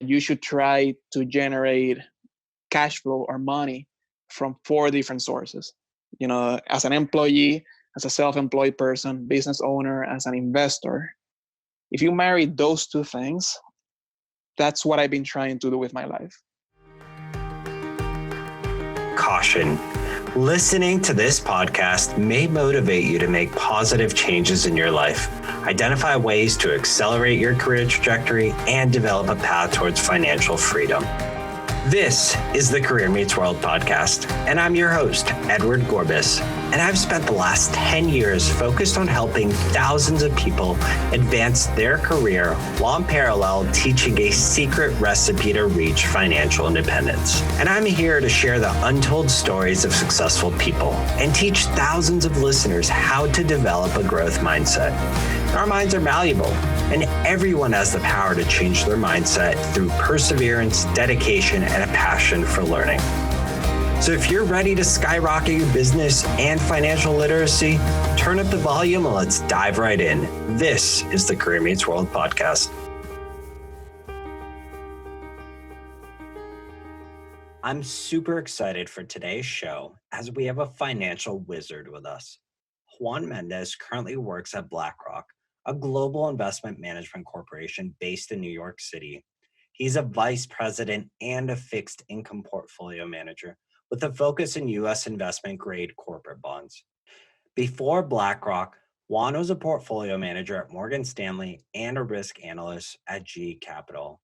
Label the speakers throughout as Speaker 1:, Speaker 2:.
Speaker 1: you should try to generate cash flow or money from four different sources. As an employee, as a self-employed person, business owner, as an investor. If you marry those two things, that's what I've been trying to do with my life.
Speaker 2: Caution. Listening to this podcast may motivate you to make positive changes in your life, identify ways to accelerate your career trajectory, and develop a path towards financial freedom. This is the Career Meets World podcast, and I'm your host, Edward Gorbis, and I've spent the last 10 years focused on helping thousands of people advance their career while in parallel teaching a secret recipe to reach financial independence. And I'm here to share the untold stories of successful people and teach thousands of listeners how to develop a growth mindset. Our minds are malleable, and everyone has the power to change their mindset through perseverance, dedication, and a passion for learning. So if you're ready to skyrocket your business and financial literacy, turn up the volume and let's dive right in. This is the Career Meets World podcast. I'm super excited for today's show as we have a financial wizard with us. Juan Mendez currently works at Blackrock, a global investment management corporation based in New York City. He's a vice president and a fixed income portfolio manager with a focus in U.S. investment grade corporate bonds. Before Blackrock, Juan was a portfolio manager at Morgan Stanley and a risk analyst at GE Capital.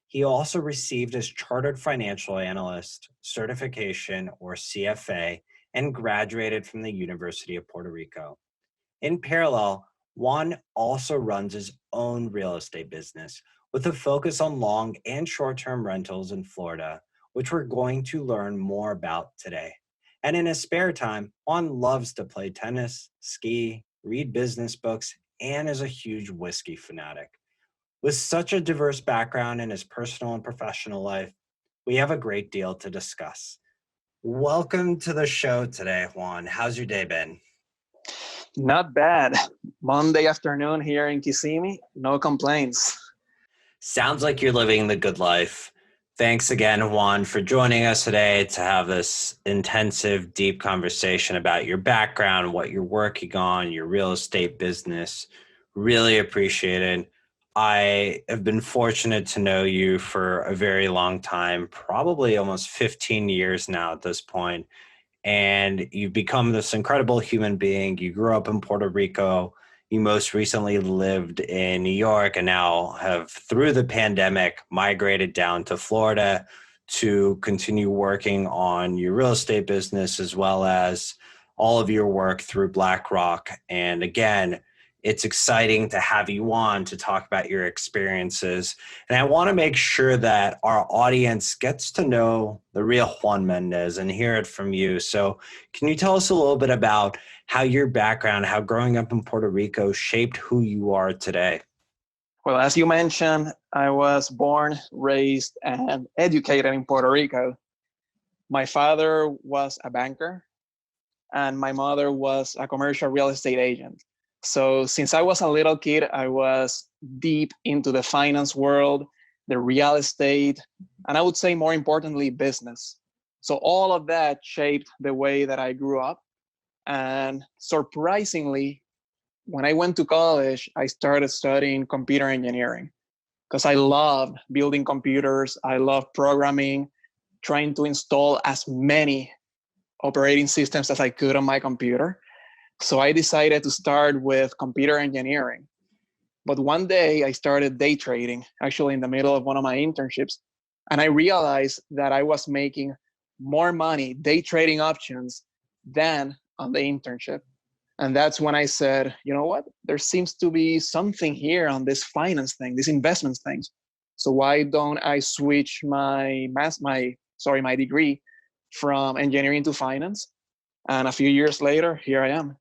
Speaker 2: He also received his Chartered Financial Analyst certification, or CFA, and graduated from the University of Puerto Rico. In parallel, Juan also runs his own real estate business with a focus on long and short-term rentals in Florida, which we're going to learn more about today. And in his spare time, Juan loves to play tennis, ski, read business books, and is a huge whiskey fanatic. With such a diverse background in his personal and professional life, we have a great deal to discuss. Welcome to the show today, Juan. How's your day been?
Speaker 1: Not bad. Monday afternoon here in Kissimmee, no complaints.
Speaker 2: Sounds like you're living the good life. Thanks again, Juan, for joining us today to have this intensive, deep conversation about your background, what you're working on, your real estate business. Really appreciate it. I have been fortunate to know you for a very long time, probably almost 15 years now at this point. And you've become this incredible human being. You grew up in Puerto Rico. You most recently lived in New York and now have, through the pandemic, migrated down to Florida to continue working on your real estate business as well as all of your work through Blackrock. And again, it's exciting to have you on to talk about your experiences. And I want to make sure that our audience gets to know the real Juan Mendez and hear it from you. So can you tell us a little bit about how your background, how growing up in Puerto Rico shaped who you are today?
Speaker 1: Well, as you mentioned, I was born, raised, and educated in Puerto Rico. My father was a banker, and my mother was a commercial real estate agent. So since I was a little kid, I was deep into the finance world, the real estate, and I would say more importantly, business. So all of that shaped the way that I grew up. And surprisingly, when I went to college, I started studying computer engineering because I loved building computers. I loved programming, trying to install as many operating systems as I could on my computer. So I decided to start with computer engineering. But one day I started day trading, actually in the middle of one of my internships. And I realized that I was making more money day trading options than on the internship. And that's when I said, you know what? There seems to be something here on this finance thing, these investments things. So why don't I switch my degree from engineering to finance? And a few years later, here I am.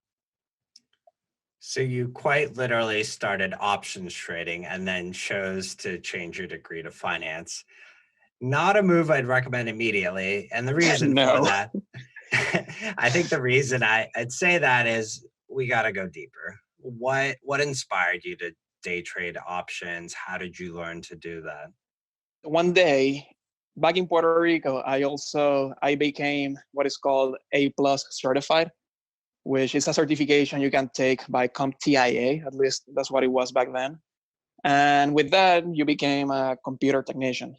Speaker 2: So you quite literally started options trading and then chose to change your degree to finance. Not a move I'd recommend immediately. And the reason for that, I think the reason I'd say that is we got to go deeper. What inspired you to day trade options? How did you learn to do that?
Speaker 1: One day, back in Puerto Rico, I became what is called A plus certified, which is a certification you can take by CompTIA. At least that's what it was back then. And with that, you became a computer technician.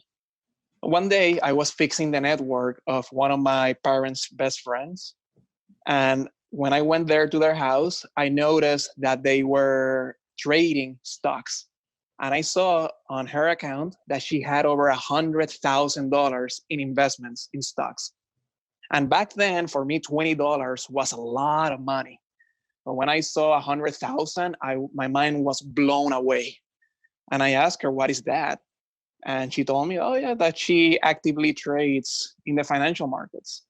Speaker 1: One day, I was fixing the network of one of my parents' best friends. And when I went there to their house, I noticed that they were trading stocks. And I saw on her account that she had over $100,000 in investments in stocks. And back then, for me, $20 was a lot of money. But when I saw 100,000, my mind was blown away. And I asked her, "What is that?" And she told me, "Oh yeah, that she actively trades in the financial markets."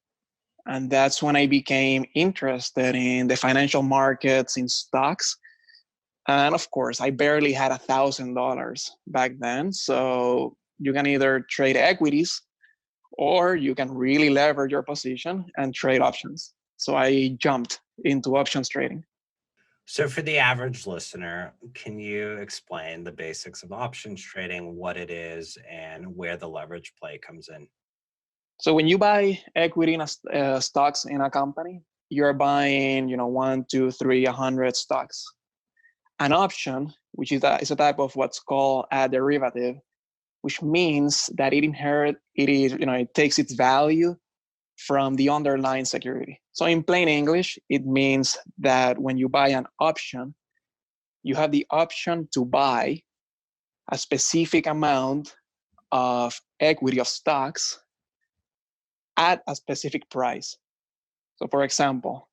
Speaker 1: And that's when I became interested in the financial markets, in stocks. And of course, I barely had $1,000 back then. So you can either trade equities or you can really leverage your position and trade options. So I jumped into options trading.
Speaker 2: So, for the average listener, can you explain the basics of options trading, what it is, and where the leverage play comes in?
Speaker 1: So when you buy equity in stocks in a company, you're buying, one, two, three, 100 stocks. An option, which is a type of what's called a derivative, which means that it takes its value from the underlying security. So in plain English, it means that when you buy an option, you have the option to buy a specific amount of equity of stocks at a specific price. So for example,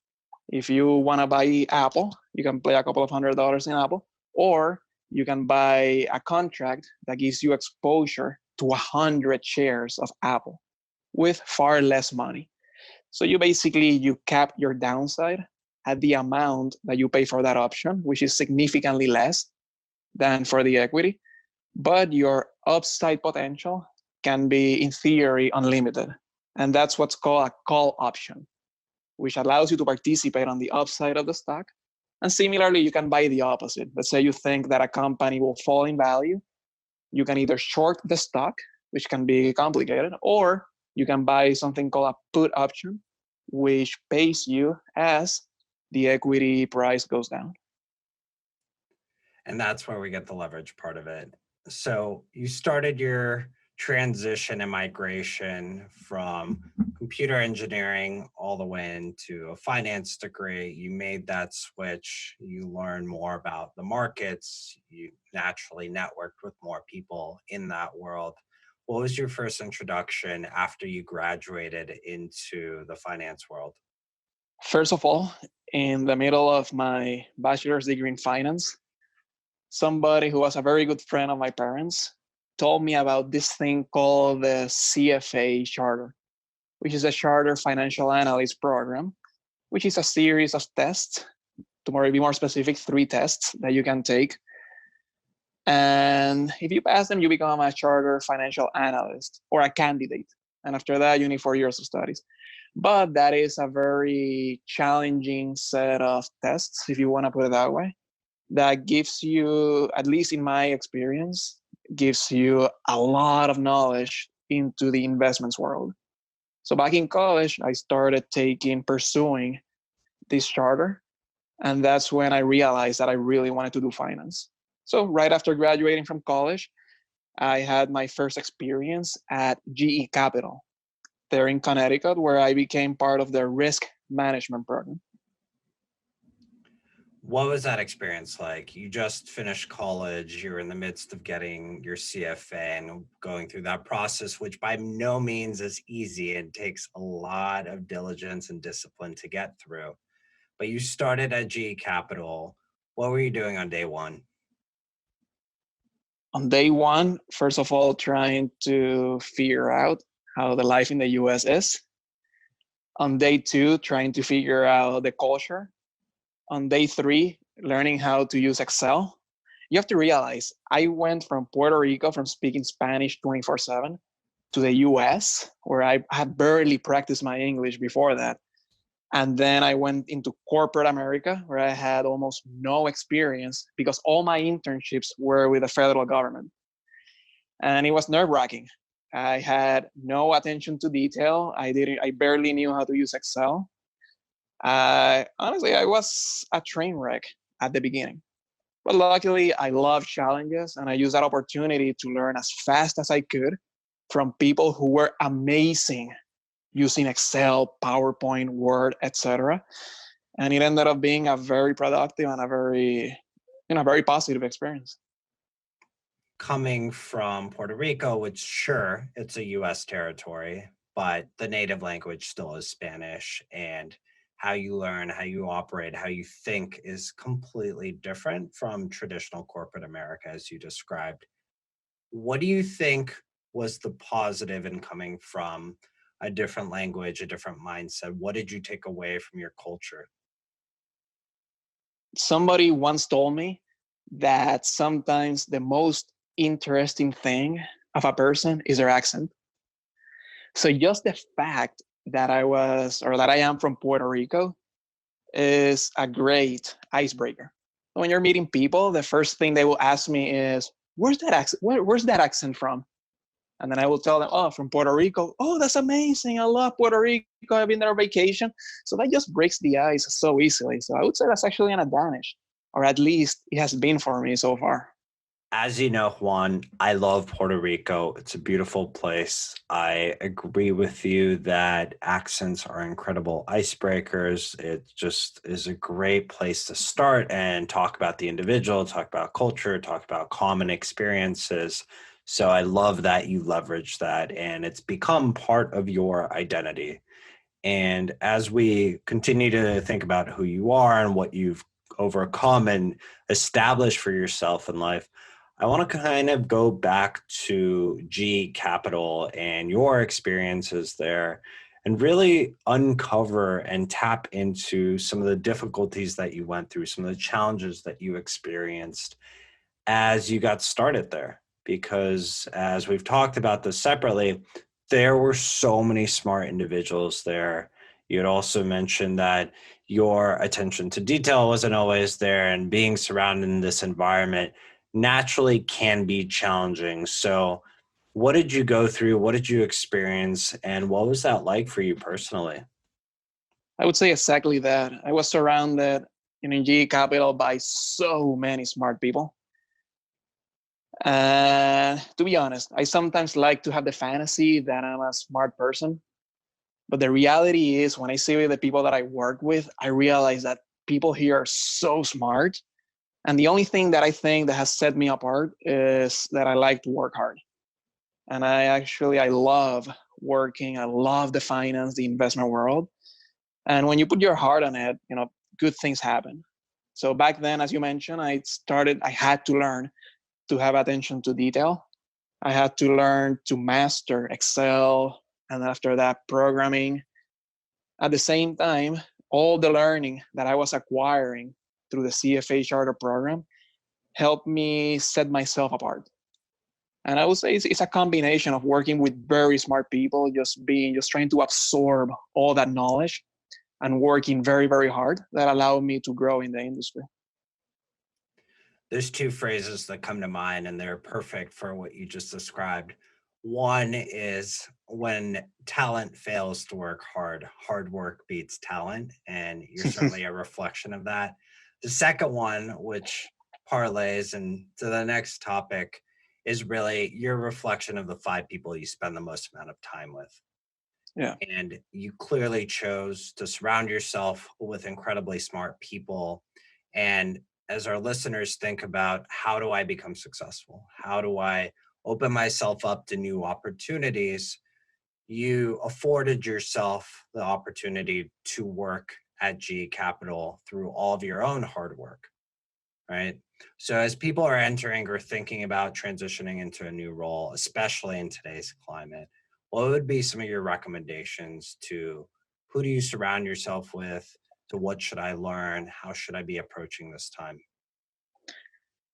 Speaker 1: if you want to buy Apple, you can play a couple of $100 in Apple, or you can buy a contract that gives you exposure to 100 shares of Apple with far less money. So you cap your downside at the amount that you pay for that option, which is significantly less than for the equity, but your upside potential can be, in theory, unlimited. And that's what's called a call option, which allows you to participate on the upside of the stock. And similarly, you can buy the opposite. Let's say you think that a company will fall in value. You can either short the stock, which can be complicated, or you can buy something called a put option, which pays you as the equity price goes down.
Speaker 2: And that's where we get the leverage part of it. So, you started your transition and migration from computer engineering all the way into a finance degree. You made that switch. You learned more about the markets. You naturally networked with more people in that world. What was your first introduction after you graduated into the finance world?
Speaker 1: First of all, in the middle of my bachelor's degree in finance, somebody who was a very good friend of my parents told me about this thing called the CFA Charter, which is a Charter Financial Analyst Program, which is a series of tests. To be more specific, 3 tests that you can take. And if you pass them, you become a Charter Financial Analyst or a candidate. And after that, you need 4 years of studies. But that is a very challenging set of tests, if you want to put it that way, that gives you, at least in my experience, gives you a lot of knowledge into the investments world. So back in college, I started pursuing this charter. And that's when I realized that I really wanted to do finance. So right after graduating from college, I had my first experience at GE Capital there in Connecticut, where I became part of their risk management program.
Speaker 2: What was that experience like? You just finished college, you're in the midst of getting your CFA and going through that process, which by no means is easy and takes a lot of diligence and discipline to get through. But you started at GE Capital. What were you doing on day one?
Speaker 1: On day one, first of all, trying to figure out how the life in the US is. On day two, trying to figure out the culture. On day three, learning how to use Excel. You have to realize I went from Puerto Rico, from speaking Spanish 24/7, to the US, where I had barely practiced my English before that. And then I went into corporate America, where I had almost no experience because all my internships were with the federal government. and it was nerve-wracking. I had no attention to detail. I barely knew how to use Excel. Honestly, I was a train wreck at the beginning. But luckily, I love challenges, and I used that opportunity to learn as fast as I could from people who were amazing using Excel, PowerPoint, Word, etc. And it ended up being a very productive and a very positive experience.
Speaker 2: Coming from Puerto Rico, which sure, it's a US territory, but the native language still is Spanish, and how you learn, how you operate, how you think is completely different from traditional corporate America, as you described. What do you think was the positive in coming from a different language, a different mindset? What did you take away from your culture?
Speaker 1: Somebody once told me that sometimes the most interesting thing of a person is their accent. So just the fact that I am from Puerto Rico is a great icebreaker. When you're meeting people, the first thing they will ask me is, "Where's that accent? Where's that accent from?" And then I will tell them, "Oh, from Puerto Rico." "Oh, that's amazing. I love Puerto Rico. I've been there on vacation." So that just breaks the ice so easily. So I would say that's actually an advantage, or at least it has been for me so far.
Speaker 2: As you know, Juan, I love Puerto Rico. It's a beautiful place. I agree with you that accents are incredible icebreakers. It just is a great place to start and talk about the individual, talk about culture, talk about common experiences. So I love that you leverage that, and it's become part of your identity. And as we continue to think about who you are and what you've overcome and established for yourself in life, I want to kind of go back to G Capital and your experiences there and really uncover and tap into some of the difficulties that you went through, some of the challenges that you experienced as you got started there. Because as we've talked about this separately, there were so many smart individuals there. You had also mentioned that your attention to detail wasn't always there, and being surrounded in this environment naturally can be challenging. So, what did you go through? What did you experience? And what was that like for you personally?
Speaker 1: I would say exactly that. I was surrounded in NG Capital by so many smart people. To be honest, I sometimes like to have the fantasy that I'm a smart person. But the reality is, when I see the people that I work with, I realize that people here are so smart. And the only thing that I think that has set me apart is that I like to work hard. And I love working. I love the finance, the investment world. And when you put your heart on it, good things happen. So back then, as you mentioned, I had to learn to have attention to detail. I had to learn to master Excel, and after that, programming. At the same time, all the learning that I was acquiring through the CFA charter program helped me set myself apart. And I would say it's a combination of working with very smart people, just trying to absorb all that knowledge and working very, very hard that allowed me to grow in the industry.
Speaker 2: There's two phrases that come to mind, and they're perfect for what you just described. One is when talent fails to work hard, hard work beats talent, and you're certainly a reflection of that. The second one, which parlays into the next topic, is really your reflection of the five people you spend the most amount of time with.
Speaker 1: Yeah.
Speaker 2: And you clearly chose to surround yourself with incredibly smart people. And as our listeners think about, how do I become successful? How do I open myself up to new opportunities? You afforded yourself the opportunity to work at G Capital through all of your own hard work, right? So as people are entering or thinking about transitioning into a new role, especially in today's climate, what would be some of your recommendations to who do you surround yourself with? To what should I learn? How should I be approaching this time?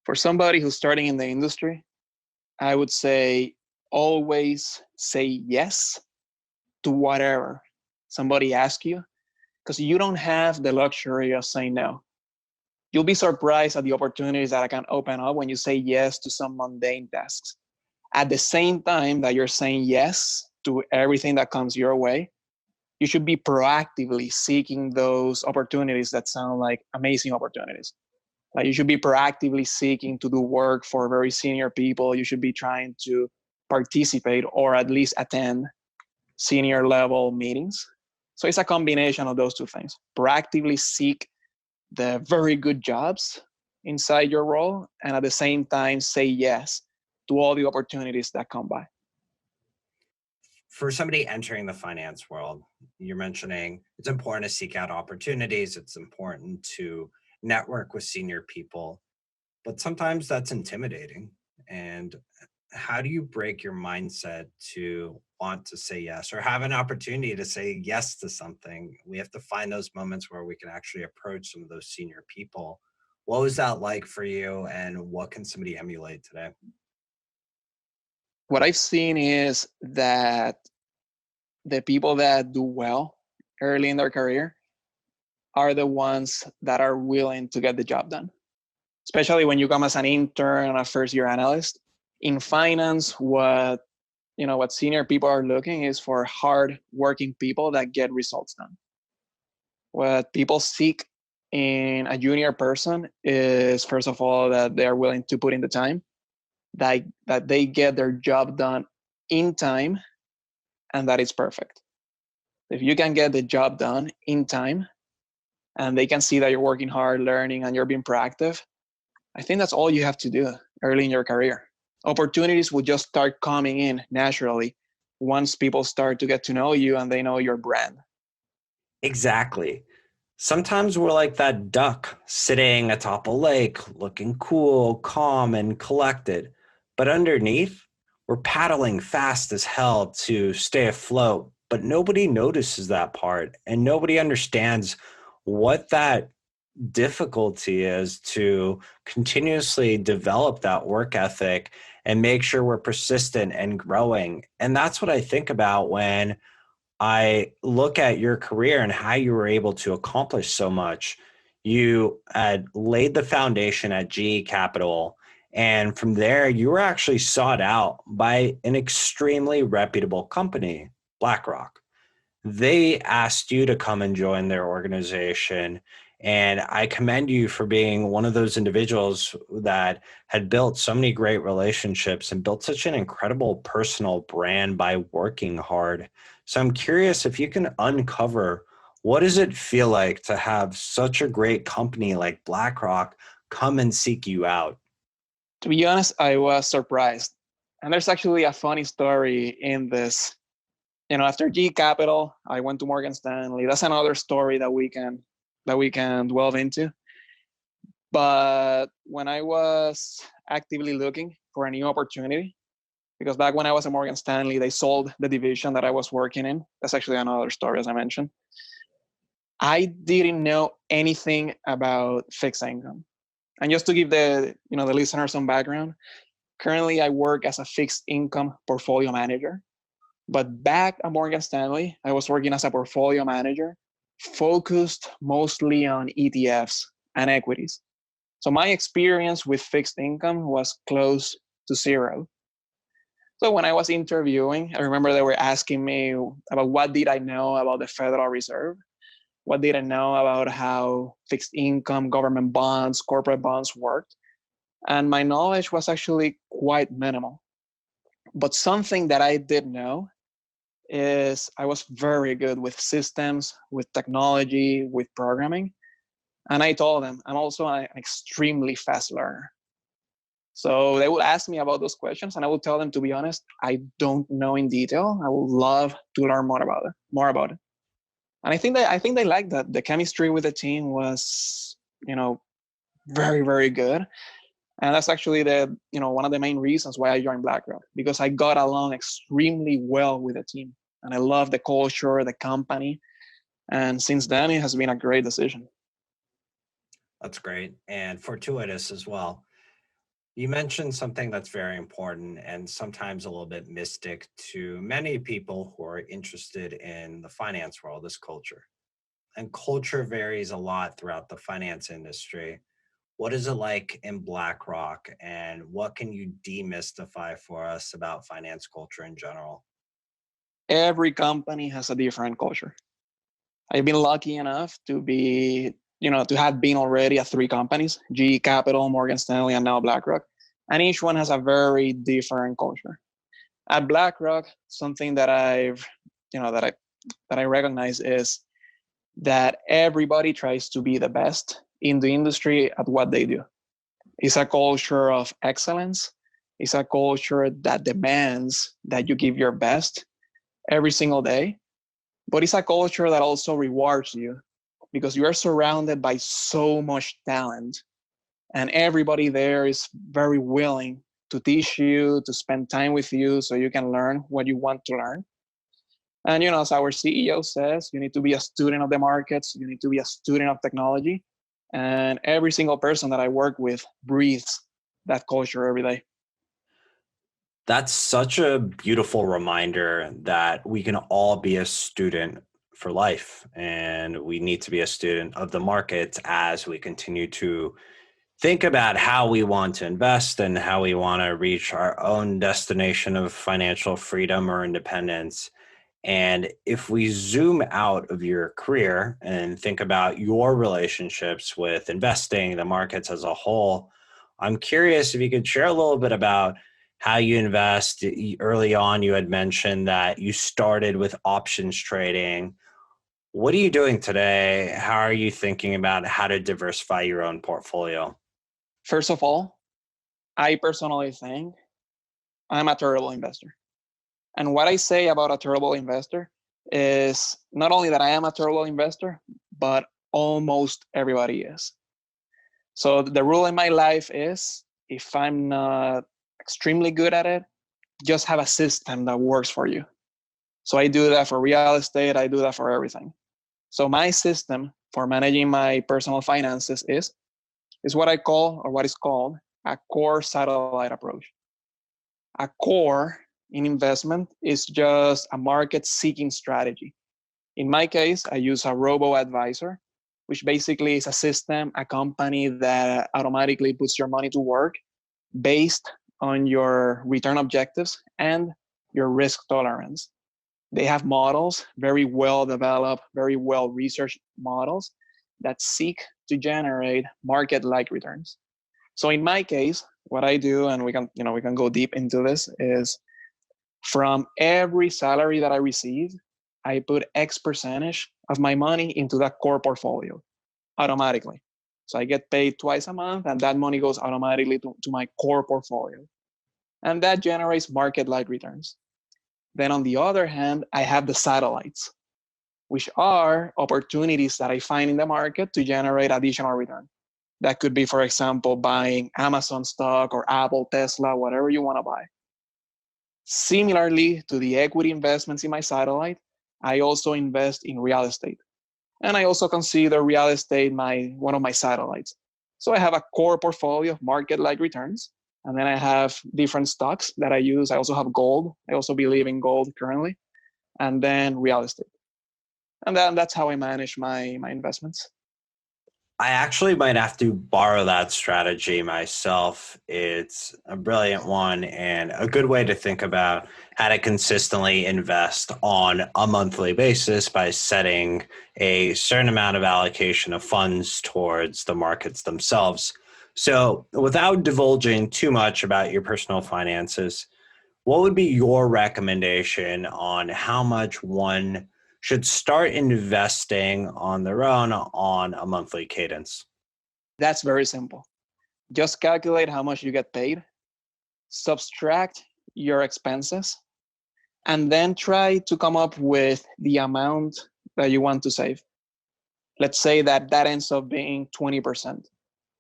Speaker 1: For somebody who's starting in the industry, I would say always say yes to whatever somebody asks you, because you don't have the luxury of saying no. You'll be surprised at the opportunities that can open up when you say yes to some mundane tasks. At the same time that you're saying yes to everything that comes your way, you should be proactively seeking those opportunities that sound like amazing opportunities. Like you should be proactively seeking to do work for very senior people. You should be trying to participate or at least attend senior level meetings. So it's a combination of those two things. Proactively seek the very good jobs inside your role, and at the same time say yes to all the opportunities that come by.
Speaker 2: For somebody entering the finance world, you're mentioning it's important to seek out opportunities. It's important to network with senior people, but sometimes that's intimidating. And how do you break your mindset to want to say yes or have an opportunity to say yes to something? We have to find those moments where we can actually approach some of those senior people. What was that like for you, and what can somebody emulate today?
Speaker 1: What I've seen is that the people that do well early in their career are the ones that are willing to get the job done. Especially when you come as an intern and a first year analyst. In finance, what senior people are looking is for hard working people that get results done. What people seek in a junior person is, first of all, that they are willing to put in the time, that they get their job done in time, and that it's perfect. If you can get the job done in time and they can see that you're working hard, learning, and you're being proactive, I think that's all you have to do early in your career. Opportunities will just start coming in naturally once people start to get to know you and they know your brand.
Speaker 2: Exactly. Sometimes we're like that duck sitting atop a lake, looking cool, calm, and collected. But underneath, we're paddling fast as hell to stay afloat. But nobody notices that part, and nobody understands what that difficulty is to continuously develop that work ethic and make sure we're persistent and growing. And that's what I think about when I look at your career and how you were able to accomplish so much. You had laid the foundation at GE Capital, and from there, you were actually sought out by an extremely reputable company, Blackrock. They asked you to come and join their organization. And I commend you for being one of those individuals that had built so many great relationships and built such an incredible personal brand by working hard. So I'm curious if you can uncover, what does it feel like to have such a great company like BlackRock come and seek you out?
Speaker 1: To be honest, I was surprised. And there's actually a funny story in this. After G Capital, I went to Morgan Stanley. That's another story that we can delve into. But when I was actively looking for a new opportunity, because back when I was at Morgan Stanley, they sold the division that I was working in. That's actually another story, as I mentioned. I didn't know anything about fixed income. And just to give the listeners some background, currently I work as a fixed income portfolio manager. But back at Morgan Stanley, I was working as a portfolio manager, focused mostly on ETFs and equities. So my experience with fixed income was close to zero. So when I was interviewing, I remember they were asking me about what did I know about the Federal Reserve, what did I know about how fixed income, government bonds, corporate bonds worked. And my knowledge was actually quite minimal. But something that I did know is I was very good with systems, with technology, with programming. And I told them I'm also an extremely fast learner. So they would ask me about those questions, and I would tell them, to be honest, I don't know in detail. I would love to learn more about it. And I think they liked that. The chemistry with the team was, very, very good. And that's actually one of the main reasons why I joined BlackRock, because I got along extremely well with the team. And I love the culture, the company. And since then, it has been a great decision.
Speaker 2: That's great and fortuitous as well. You mentioned something that's very important and sometimes a little bit mystic to many people who are interested in the finance world, is culture. And culture varies a lot throughout the finance industry. What is it like in BlackRock, and what can you demystify for us about finance culture in general?
Speaker 1: Every company has a different culture. I've been lucky enough to be, to have been already at three companies, GE Capital, Morgan Stanley, and now BlackRock. And each one has a very different culture. At BlackRock, something that I've, that I recognize is that everybody tries to be the best in the industry at what they do. It's a culture of excellence. It's a culture that demands that you give your best every single day. But it's a culture that also rewards you because you are surrounded by so much talent, and everybody there is very willing to teach you, to spend time with you so you can learn what you want to learn. And as our CEO says, you need to be a student of the markets, you need to be a student of technology. And every single person that I work with breathes that culture every day.
Speaker 2: That's such a beautiful reminder that we can all be a student for life, and we need to be a student of the markets as we continue to think about how we want to invest and how we want to reach our own destination of financial freedom or independence. And if we zoom out of your career and think about your relationships with investing, the markets as a whole, I'm curious if you could share a little bit about how you invest. Early on, you had mentioned that you started with options trading. What are you doing today? How are you thinking about how to diversify your own portfolio?
Speaker 1: First of all, I personally think I'm a terrible investor. And what I say about a terrible investor is not only that I am a terrible investor, but almost everybody is. So the rule in my life is if I'm not extremely good at it, just have a system that works for you. So I do that for real estate, I do that for everything. So my system for managing my personal finances is what I call, or what is called, a core satellite approach. A core in investment is just a market seeking strategy. In my case, I use a robo advisor, which basically is a system, a company that automatically puts your money to work based on your return objectives and your risk tolerance. They have models, very well developed, very well researched models that seek to generate market-like returns. So in my case, what I do, and we can go deep into this, is from every salary that I receive, I put X percentage of my money into that core portfolio automatically. So I get paid twice a month, and that money goes automatically to my core portfolio. And that generates market-like returns. Then on the other hand, I have the satellites, which are opportunities that I find in the market to generate additional return. That could be, for example, buying Amazon stock or Apple, Tesla, whatever you want to buy. Similarly to the equity investments in my satellite, I also invest in real estate. And I also consider real estate one of my satellites. So I have a core portfolio of market-like returns. And then I have different stocks that I use. I also have gold. I also believe in gold currently. And then real estate. And then that's how I manage my investments.
Speaker 2: I actually might have to borrow that strategy myself. It's a brilliant one and a good way to think about how to consistently invest on a monthly basis by setting a certain amount of allocation of funds towards the markets themselves. So, without divulging too much about your personal finances, what would be your recommendation on how much one should start investing on their own on a monthly cadence?
Speaker 1: That's very simple. Just calculate how much you get paid, subtract your expenses, and then try to come up with the amount that you want to save. Let's say that ends up being 20%.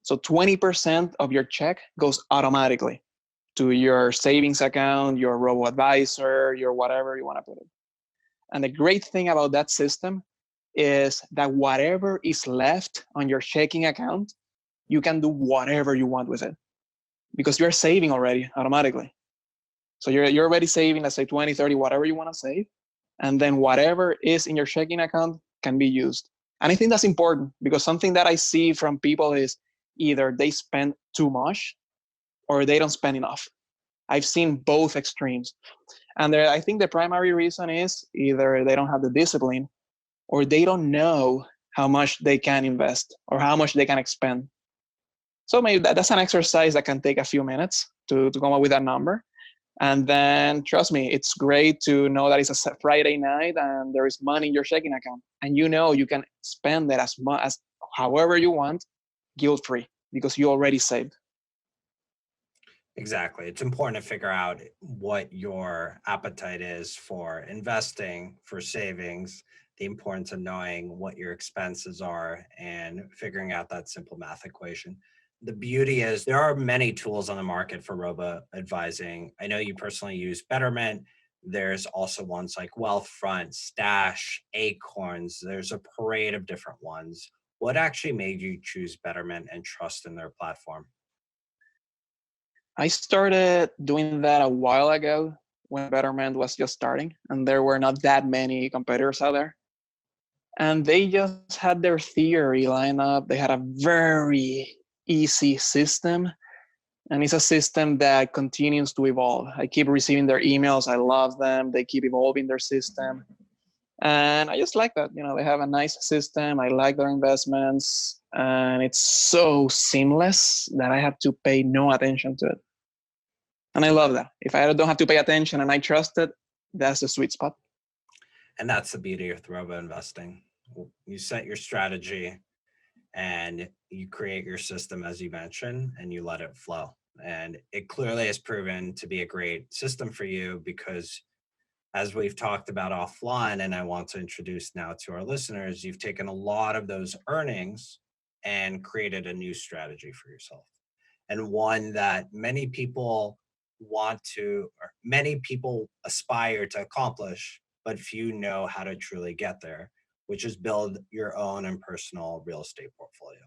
Speaker 1: So 20% of your check goes automatically to your savings account, your robo advisor, your whatever you want to put it. And the great thing about that system is that whatever is left on your checking account, you can do whatever you want with it because you're saving already automatically. So you're already saving, let's say 20, 30, whatever you want to save. And then whatever is in your checking account can be used. And I think that's important because something that I see from people is either they spend too much or they don't spend enough. I've seen both extremes. And I think the primary reason is either they don't have the discipline or they don't know how much they can invest or how much they can expend. So maybe that's an exercise that can take a few minutes to come up with that number. And then trust me, it's great to know that it's a Friday night and there is money in your checking account. And you know you can spend it as much as however you want, guilt-free, because you already saved.
Speaker 2: Exactly. It's important to figure out what your appetite is for investing, for savings, the importance of knowing what your expenses are and figuring out that simple math equation. The beauty is there are many tools on the market for robo advising. I know you personally use Betterment. There's also ones like Wealthfront, Stash, Acorns. There's a parade of different ones. What actually made you choose Betterment and trust in their platform?
Speaker 1: I started doing that a while ago when Betterment was just starting, and there were not that many competitors out there. And they just had their theory line up. They had a very easy system, and it's a system that continues to evolve. I keep receiving their emails. I love them. They keep evolving their system. And I just like that. They have a nice system. I like their investments, and it's so seamless that I have to pay no attention to it. And I love that. If I don't have to pay attention and I trust it, that's the sweet spot.
Speaker 2: And that's the beauty of robo investing. You set your strategy and you create your system, as you mentioned, and you let it flow. And it clearly has proven to be a great system for you because, as we've talked about offline, and I want to introduce now to our listeners, you've taken a lot of those earnings and created a new strategy for yourself. And one that many people many people aspire to accomplish, but few know how to truly get there, which is build your own and personal real estate portfolio.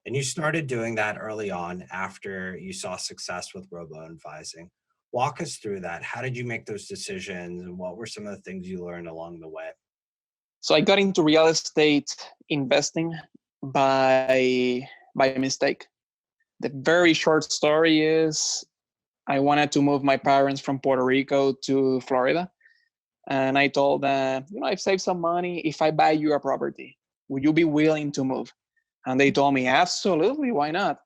Speaker 2: And you started doing that early on after you saw success with robo advising. Walk us through that. How did you make those decisions and what were some of the things you learned along the way?
Speaker 1: So I got into real estate investing by mistake. The very short story is I wanted to move my parents from Puerto Rico to Florida. And I told them, I've saved some money. If I buy you a property, would you be willing to move? And they told me, absolutely, why not?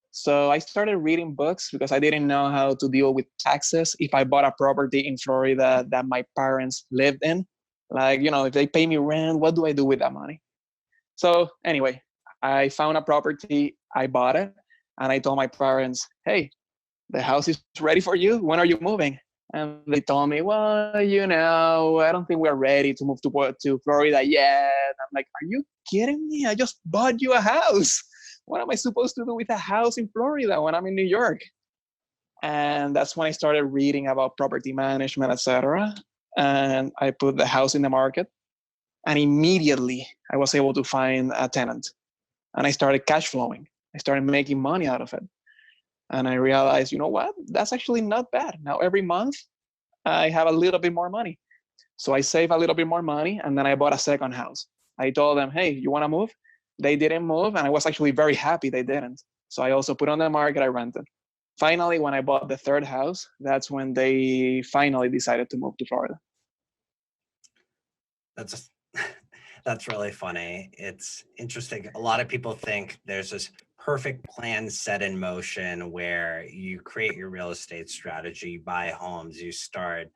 Speaker 1: So I started reading books because I didn't know how to deal with taxes if I bought a property in Florida that my parents lived in. Like, if they pay me rent, what do I do with that money? So anyway, I found a property, I bought it, and I told my parents, hey, the house is ready for you. When are you moving? And they told me, well, I don't think we're ready to move to Florida yet. I'm like, are you kidding me? I just bought you a house. What am I supposed to do with a house in Florida when I'm in New York? And that's when I started reading about property management, etc. And I put the house in the market. And immediately I was able to find a tenant. And I started cash flowing. I started making money out of it. And I realized, what? That's actually not bad. Now every month I have a little bit more money. So I save a little bit more money and then I bought a second house. I told them, hey, you want to move? They didn't move and I was actually very happy they didn't. So I also put on the market, I rented. Finally, when I bought the third house, that's when they finally decided to move to Florida.
Speaker 2: That's really funny. It's interesting. A lot of people think there's this perfect plan set in motion where you create your real estate strategy, buy homes, you start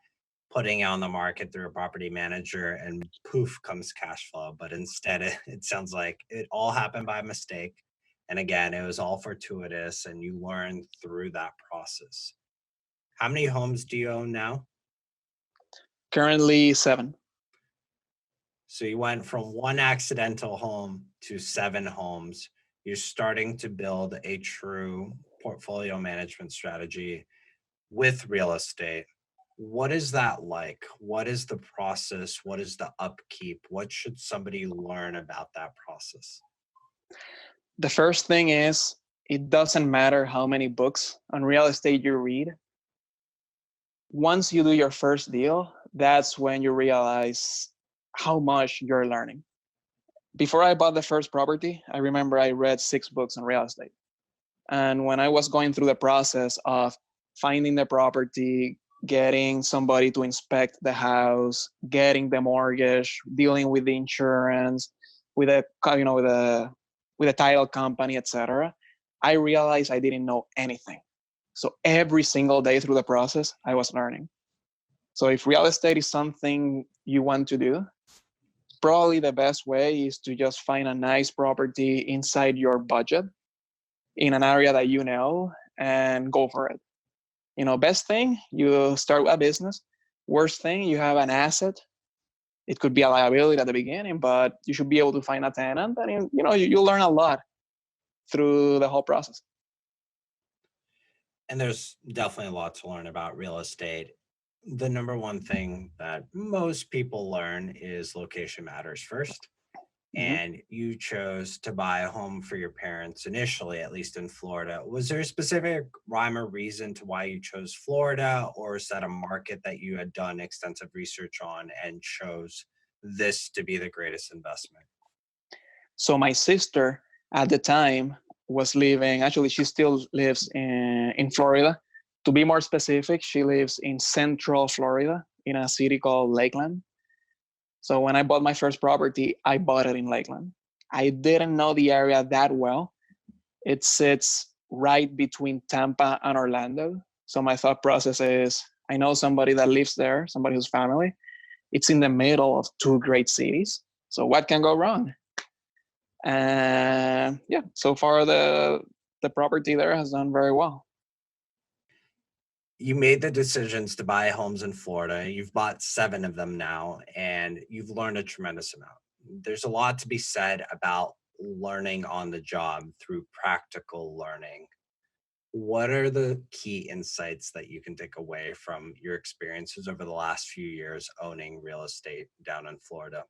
Speaker 2: putting it on the market through a property manager, and poof comes cash flow. But instead, it sounds like it all happened by mistake. And again, it was all fortuitous and you learned through that process. How many homes do you own now?
Speaker 1: Currently 7.
Speaker 2: So you went from one accidental home to 7 homes. You're starting to build a true portfolio management strategy with real estate. What is that like? What is the process? What is the upkeep? What should somebody learn about that process?
Speaker 1: The first thing is, it doesn't matter how many books on real estate you read. Once you do your first deal, that's when you realize how much you're learning. before I bought the first property, I remember I read 6 books on real estate. And when I was going through the process of finding the property, getting somebody to inspect the house, getting the mortgage, dealing with the insurance, with a with a title company, etc., I realized I didn't know anything. So every single day through the process, I was learning. So if real estate is something you want to do, probably the best way is to just find a nice property inside your budget in an area that you know and go for it. Best thing, you start a business. Worst thing, you have an asset. It could be a liability at the beginning, but you should be able to find a tenant, and you'll learn a lot through the whole process.
Speaker 2: And there's definitely a lot to learn about real estate. The number one thing that most people learn is location matters first. And you chose to buy a home for your parents initially, at least in Florida. Was there a specific rhyme or reason to why you chose Florida, or is that a market that you had done extensive research on and chose this to be the greatest investment?
Speaker 1: So my sister at the time was living, actually she still lives in Florida. To be more specific, she lives in Central Florida in a city called Lakeland. So when I bought my first property, I bought it in Lakeland. I didn't know the area that well. It sits right between Tampa and Orlando. So my thought process is, I know somebody that lives there, somebody who's family. It's in the middle of 2 great cities. So what can go wrong? And yeah, so far the property there has done very well.
Speaker 2: You made the decisions to buy homes in Florida. You've bought 7 of them now, and you've learned a tremendous amount. There's a lot to be said about learning on the job through practical learning. What are the key insights that you can take away from your experiences over the last few years owning real estate down in Florida?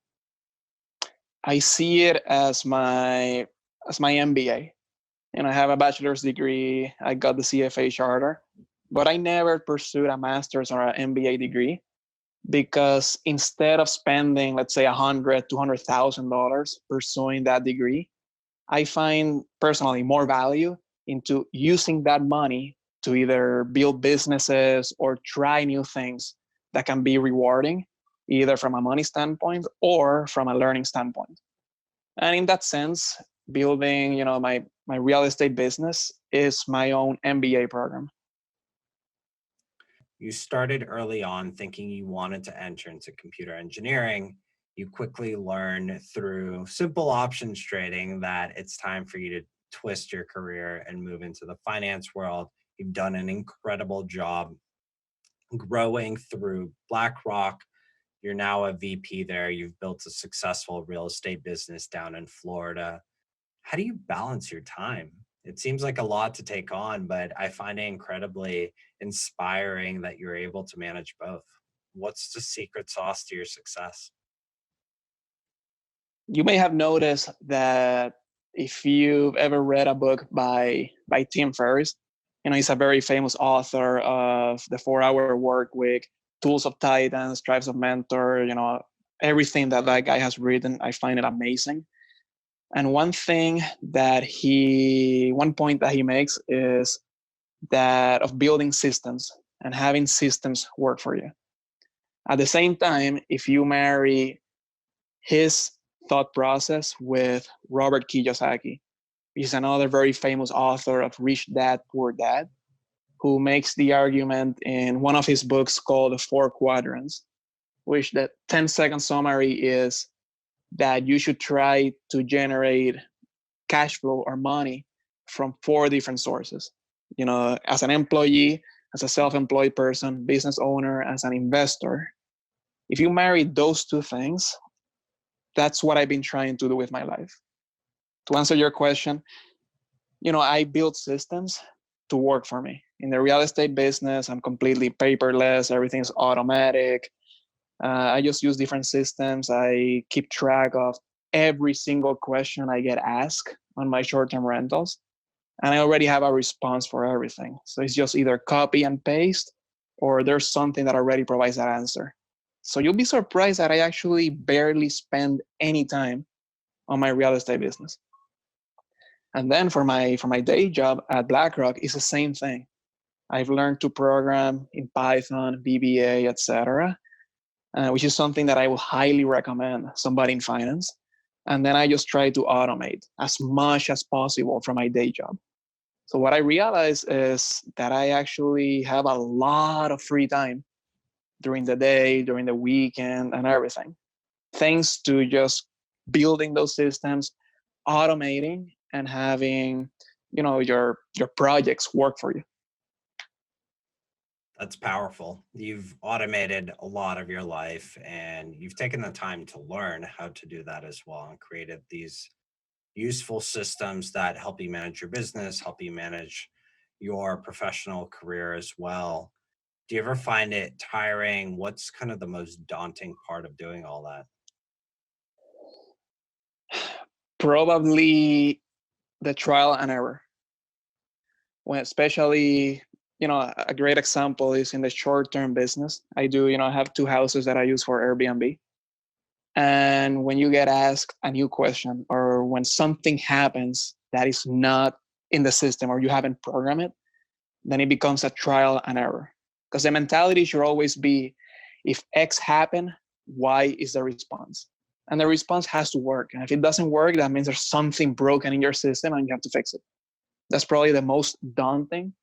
Speaker 1: I see it as my MBA. I have a bachelor's degree. I got the CFA charter, but I never pursued a master's or an MBA degree because instead of spending, let's say, $100,000-$200,000 pursuing that degree, I find personally more value into using that money to either build businesses or try new things that can be rewarding, either from a money standpoint or from a learning standpoint. And in that sense, building, my real estate business is my own MBA program.
Speaker 2: You started early on thinking you wanted to enter into computer engineering. You quickly learn through simple options trading that it's time for you to twist your career and move into the finance world. You've done an incredible job growing through Blackrock. You're now a VP there. You've built a successful real estate business down in Florida. How do you balance your time? It seems like a lot to take on, but I find it incredibly inspiring that you're able to manage both. What's the secret sauce to your success?
Speaker 1: You may have noticed that if you've ever read a book by Tim Ferriss, he's a very famous author of the 4-Hour Work Week, Tools of Titans, Tribes of Mentor, everything that guy has written, I find it amazing. And one point that he makes is that of building systems and having systems work for you. At the same time, if you marry his thought process with Robert Kiyosaki, which is another very famous author of Rich Dad, Poor Dad, who makes the argument in one of his books called The 4 Quadrants, which the 10-second summary is that you should try to generate cash flow or money from 4 different sources. As an employee, as a self-employed person, business owner, as an investor. If you marry those 2 things, that's what I've been trying to do with my life. To answer your question, I build systems to work for me. In the real estate business, I'm completely paperless. Everything's automatic. I just use different systems. I keep track of every single question I get asked on my short-term rentals. And I already have a response for everything. So it's just either copy and paste, or there's something that already provides that answer. So you'll be surprised that I actually barely spend any time on my real estate business. And then for my day job at Blackrock, it's the same thing. I've learned to program in Python, VBA, etc., which is something that I will highly recommend somebody in finance. And then I just try to automate as much as possible from my day job. So what I realized is that I actually have a lot of free time during the day, during the weekend, and everything. Thanks to just building those systems, automating, and having, your projects work for you.
Speaker 2: That's powerful. You've automated a lot of your life and you've taken the time to learn how to do that as well and created these useful systems that help you manage your business, help you manage your professional career as well. Do you ever find it tiring? What's kind of the most daunting part of doing all that?
Speaker 1: Probably the trial and error. When especially, a great example is in the short-term business. I do, I have 2 houses that I use for Airbnb. And when you get asked a new question or when something happens that is not in the system or you haven't programmed it, then it becomes a trial and error. Because the mentality should always be, if X happened, Y is the response. And the response has to work. And if it doesn't work, that means there's something broken in your system and you have to fix it. That's probably the most daunting,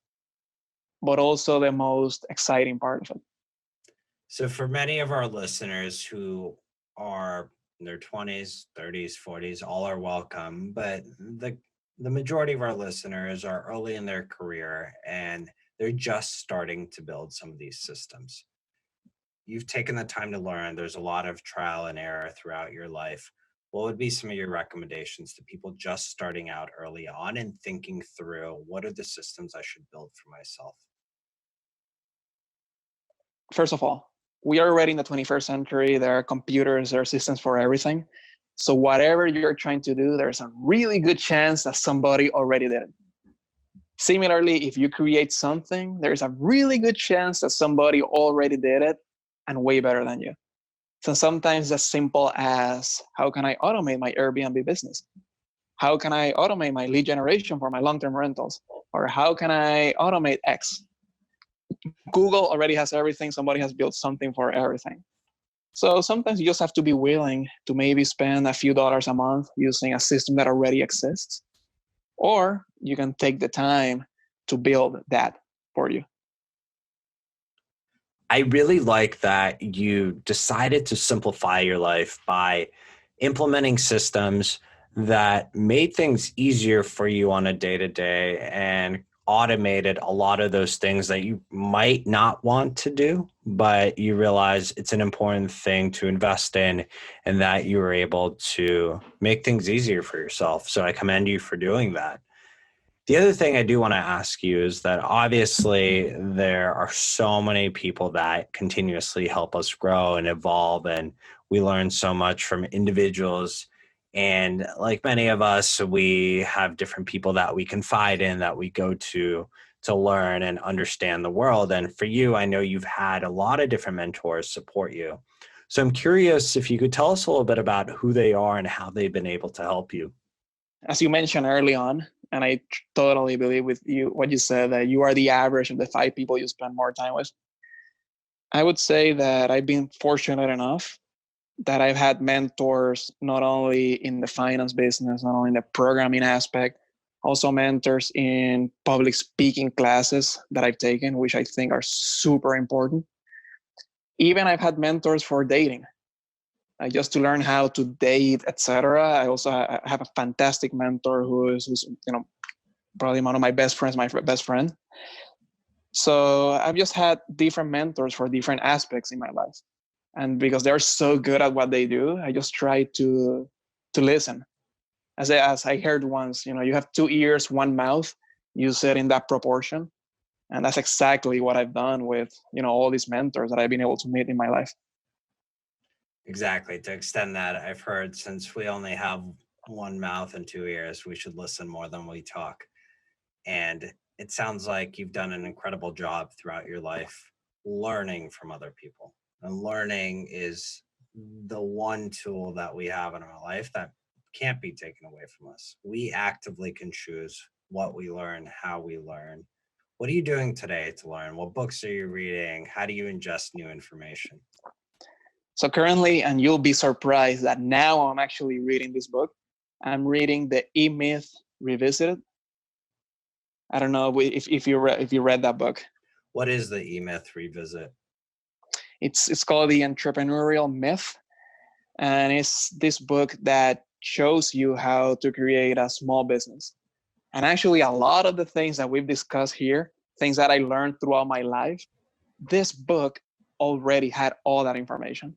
Speaker 1: but also the most exciting part of it.
Speaker 2: So for many of our listeners who are in their 20s, 30s, 40s, all are welcome, but the majority of our listeners are early in their career and they're just starting to build some of these systems. You've taken the time to learn. There's a lot of trial and error throughout your life. What would be some of your recommendations to people just starting out early on and thinking through what are the systems I should build for myself?
Speaker 1: First of all, we are already in the 21st century. There are computers, there are systems for everything. So whatever you're trying to do, there's a really good chance that somebody already did it. Similarly, if you create something, there's a really good chance that somebody already did it and way better than you. So sometimes as simple as, how can I automate my Airbnb business? How can I automate my lead generation for my long-term rentals? Or how can I automate X? Google already has everything. Somebody has built something for everything. So sometimes you just have to be willing to maybe spend a few dollars a month using a system that already exists. Or you can take the time to build that for you.
Speaker 2: I really like that you decided to simplify your life by implementing systems that made things easier for you on a day-to-day and automated a lot of those things that you might not want to do, but you realize it's an important thing to invest in and that you were able to make things easier for yourself. So I commend you for doing that. The other thing I do want to ask you is that obviously there are so many people that continuously help us grow and evolve, and we learn so much from individuals. And like many of us, we have different people that we confide in, that we go to learn and understand the world. And for you, I know you've had a lot of different mentors support you. So I'm curious if you could tell us a little bit about who they are and how they've been able to help you.
Speaker 1: As you mentioned early on, and I totally believe with you what you said, that you are the average of the 5 people you spend more time with. I would say that I've been fortunate enough that I've had mentors not only in the finance business, not only in the programming aspect, also mentors in public speaking classes that I've taken, which I think are super important. Even I've had mentors for dating, just to learn how to date, etc. I also have a fantastic mentor who's probably one of my best friends, my best friend. So I've just had different mentors for different aspects in my life. And because they're so good at what they do, I just try to listen. As I heard once, you have 2 ears, 1 mouth, use it in that proportion. And that's exactly what I've done with, all these mentors that I've been able to meet in my life.
Speaker 2: Exactly. To extend that, I've heard since we only have 1 mouth and 2 ears, we should listen more than we talk. And it sounds like you've done an incredible job throughout your life learning from other people. And learning is the one tool that we have in our life that can't be taken away from us. We actively can choose what we learn, how we learn. What are you doing today to learn? What books are you reading? How do you ingest new information?
Speaker 1: So currently, and you'll be surprised that now I'm actually reading this book. I'm reading the E-Myth Revisited. I don't know if you read that book.
Speaker 2: What is the E-Myth Revisit?
Speaker 1: It's called The Entrepreneurial Myth, and it's this book that shows you how to create a small business. And actually, a lot of the things that we've discussed here, things that I learned throughout my life, this book already had all that information.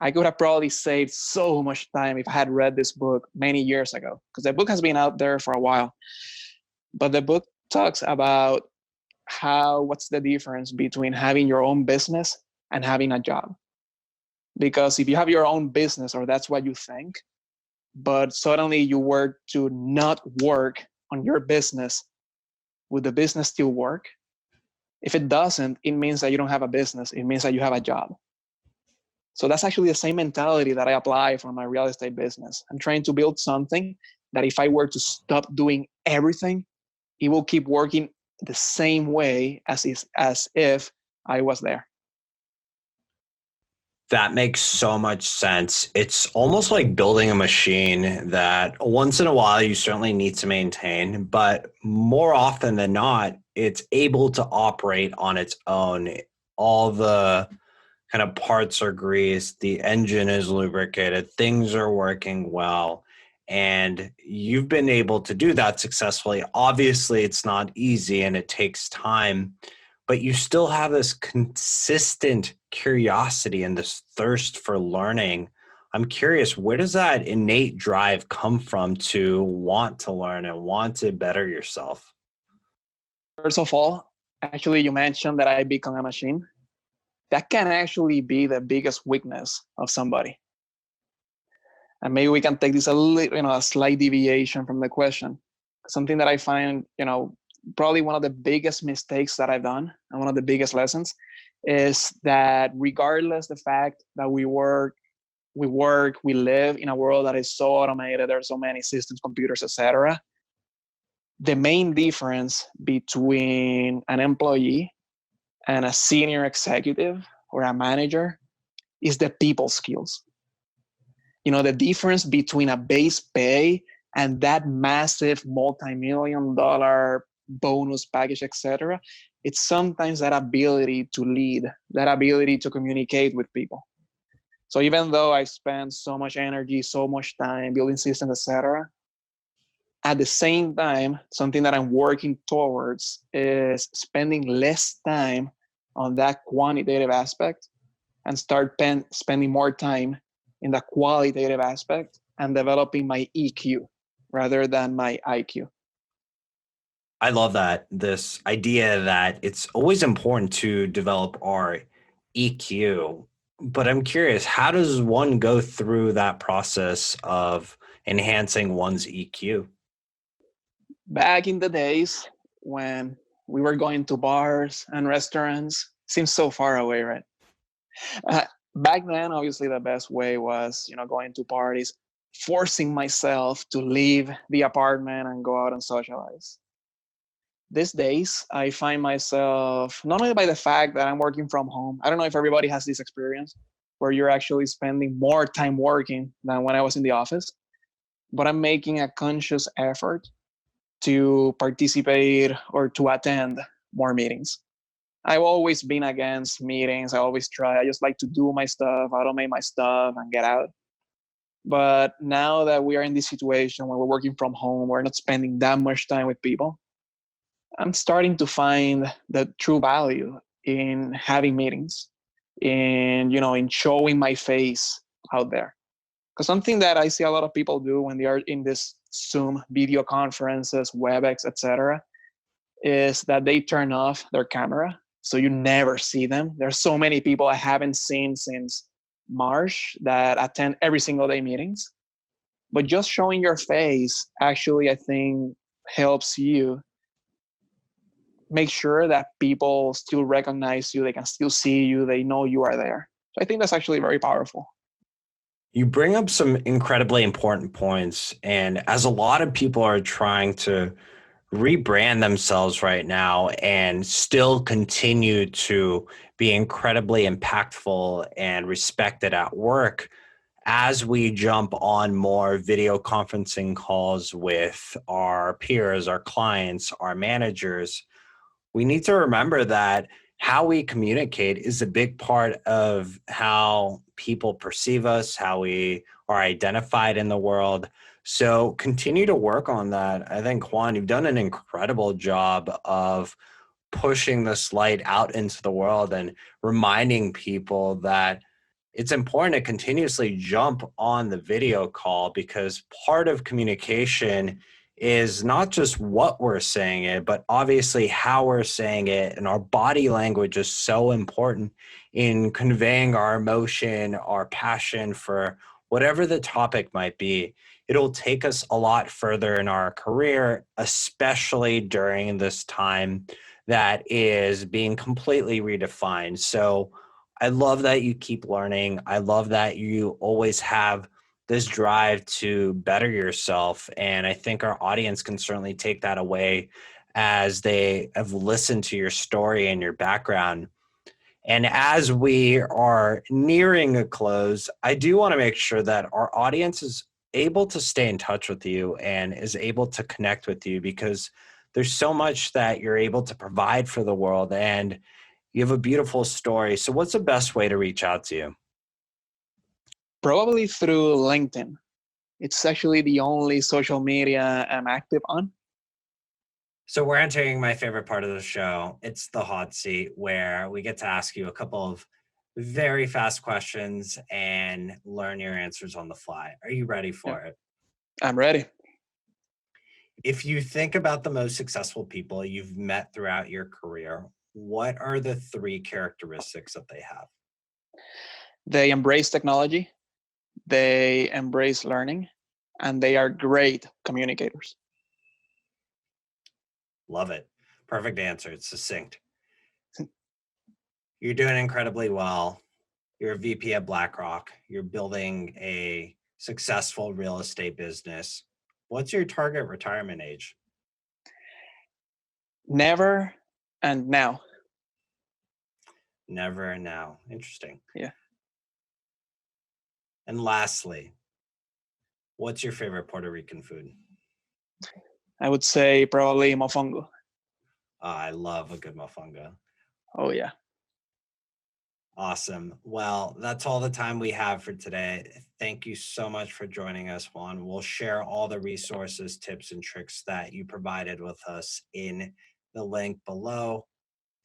Speaker 1: I could have probably saved so much time if I had read this book many years ago, because the book has been out there for a while. But the book talks about what's the difference between having your own business and having a job. Because if you have your own business, or that's what you think, but suddenly you were to not work on your business, would the business still work? If it doesn't, it means that you don't have a business. It means that you have a job. So that's actually the same mentality that I apply for my real estate business. I'm trying to build something that if I were to stop doing everything, it will keep working the same way as if I was there.
Speaker 2: That makes so much sense. It's almost like building a machine that once in a while you certainly need to maintain, but more often than not, it's able to operate on its own. All the kind of parts are greased, the engine is lubricated, things are working well, and you've been able to do that successfully. Obviously, it's not easy and it takes time, but you still have this consistent curiosity and this thirst for learning. I'm curious, where does that innate drive come from to want to learn and want to better yourself?
Speaker 1: First of all, actually, you mentioned that I become a machine. That can actually be the biggest weakness of somebody. And maybe we can take this a slight deviation from the question. Something that I find, probably one of the biggest mistakes that I've done and one of the biggest lessons is that regardless the fact that we live in a world that is so automated, there are so many systems, computers, etc. The main difference between an employee and a senior executive or a manager is the people skills. The difference between a base pay and that massive multi-million-dollar bonus package, etc. It's sometimes that ability to lead, that ability to communicate with people. So even though I spend so much energy, so much time building systems, etc., at the same time, something that I'm working towards is spending less time on that quantitative aspect and start spending more time in the qualitative aspect and developing my EQ rather than my IQ.
Speaker 2: I love that. This idea that it's always important to develop our EQ. But I'm curious, how does one go through that process of enhancing one's EQ?
Speaker 1: Back in the days when we were going to bars and restaurants, seems so far away, right? Uh, Back then, obviously, the best way was, going to parties, forcing myself to leave the apartment and go out and socialize. These days, I find myself, not only by the fact that I'm working from home, I don't know if everybody has this experience where you're actually spending more time working than when I was in the office, but I'm making a conscious effort to participate or to attend more meetings. I've always been against meetings. I always try. I just like to do my stuff, automate my stuff, and get out. But now that we are in this situation where we're working from home, we're not spending that much time with people, I'm starting to find the true value in having meetings, in showing my face out there. Because something that I see a lot of people do when they are in this Zoom video conferences, WebEx, etc., is that they turn off their camera, so you never see them. There's so many people I haven't seen since March that attend every single day meetings. But just showing your face actually, I think, helps you make sure that people still recognize you, they can still see you, they know you are there. So I think that's actually very powerful.
Speaker 2: You bring up some incredibly important points. And as a lot of people are trying to rebrand themselves right now and still continue to be incredibly impactful and respected at work, as we jump on more video conferencing calls with our peers, our clients, our managers, we need to remember that how we communicate is a big part of how people perceive us, how we are identified in the world. So continue to work on that. I think, Juan, you've done an incredible job of pushing this light out into the world and reminding people that it's important to continuously jump on the video call, because part of communication is not just what we're saying it, but obviously how we're saying it. And our body language is so important in conveying our emotion, our passion for whatever the topic might be. It'll take us a lot further in our career, especially during this time that is being completely redefined. So I love that you keep learning. I love that you always have this drive to better yourself. And I think our audience can certainly take that away as they have listened to your story and your background. And as we are nearing a close, I do want to make sure that our audience is able to stay in touch with you and is able to connect with you, because there's so much that you're able to provide for the world and you have a beautiful story. So what's the best way to reach out to you?
Speaker 1: Probably through LinkedIn. It's actually the only social media I'm active on.
Speaker 2: So we're entering my favorite part of the show. It's the hot seat, where we get to ask you a couple of very fast questions and learn your answers on the fly. Are you ready for it?
Speaker 1: I'm ready.
Speaker 2: If you think about the most successful people you've met throughout your career, what are the 3 characteristics that they have?
Speaker 1: They embrace technology, they embrace learning, and they are great communicators.
Speaker 2: Love it. Perfect answer. It's succinct. You're doing incredibly well. You're a VP at Blackrock. You're building a successful real estate business. What's your target retirement age?
Speaker 1: Never and now.
Speaker 2: Never and now. Interesting.
Speaker 1: Yeah.
Speaker 2: And lastly, what's your favorite Puerto Rican food?
Speaker 1: I would say probably mofongo.
Speaker 2: I love a good mofongo.
Speaker 1: Oh, yeah.
Speaker 2: Awesome. Well, that's all the time we have for today. Thank you so much for joining us, Juan. We'll share all the resources, tips, and tricks that you provided with us in the link below.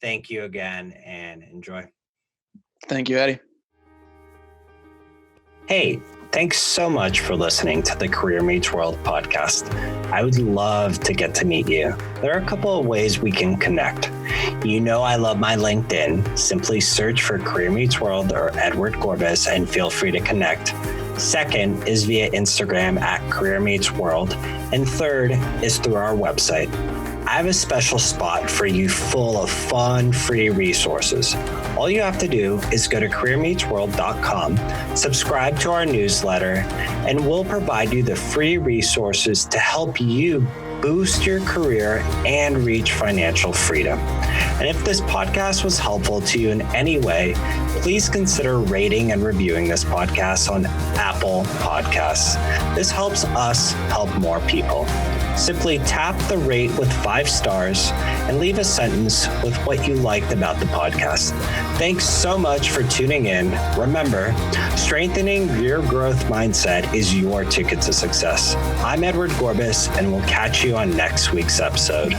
Speaker 2: Thank you again and enjoy.
Speaker 1: Thank you, Eddie.
Speaker 2: Hey, thanks so much for listening to the Career Meets World podcast. I would love to get to meet you. There are a couple of ways we can connect. You know I love my LinkedIn. Simply search for Career Meets World or Edward Gorbis and feel free to connect. Second is via Instagram at Career Meets World. And third is through our website. I have a special spot for you full of fun, free resources. All you have to do is go to careermeetsworld.com, subscribe to our newsletter, and we'll provide you the free resources to help you boost your career and reach financial freedom. And if this podcast was helpful to you in any way, please consider rating and reviewing this podcast on Apple Podcasts. This helps us help more people. Simply tap the rate with 5 stars and leave a sentence with what you liked about the podcast. Thanks so much for tuning in. Remember, strengthening your growth mindset is your ticket to success. I'm Edward Gorbis, and we'll catch you on next week's episode.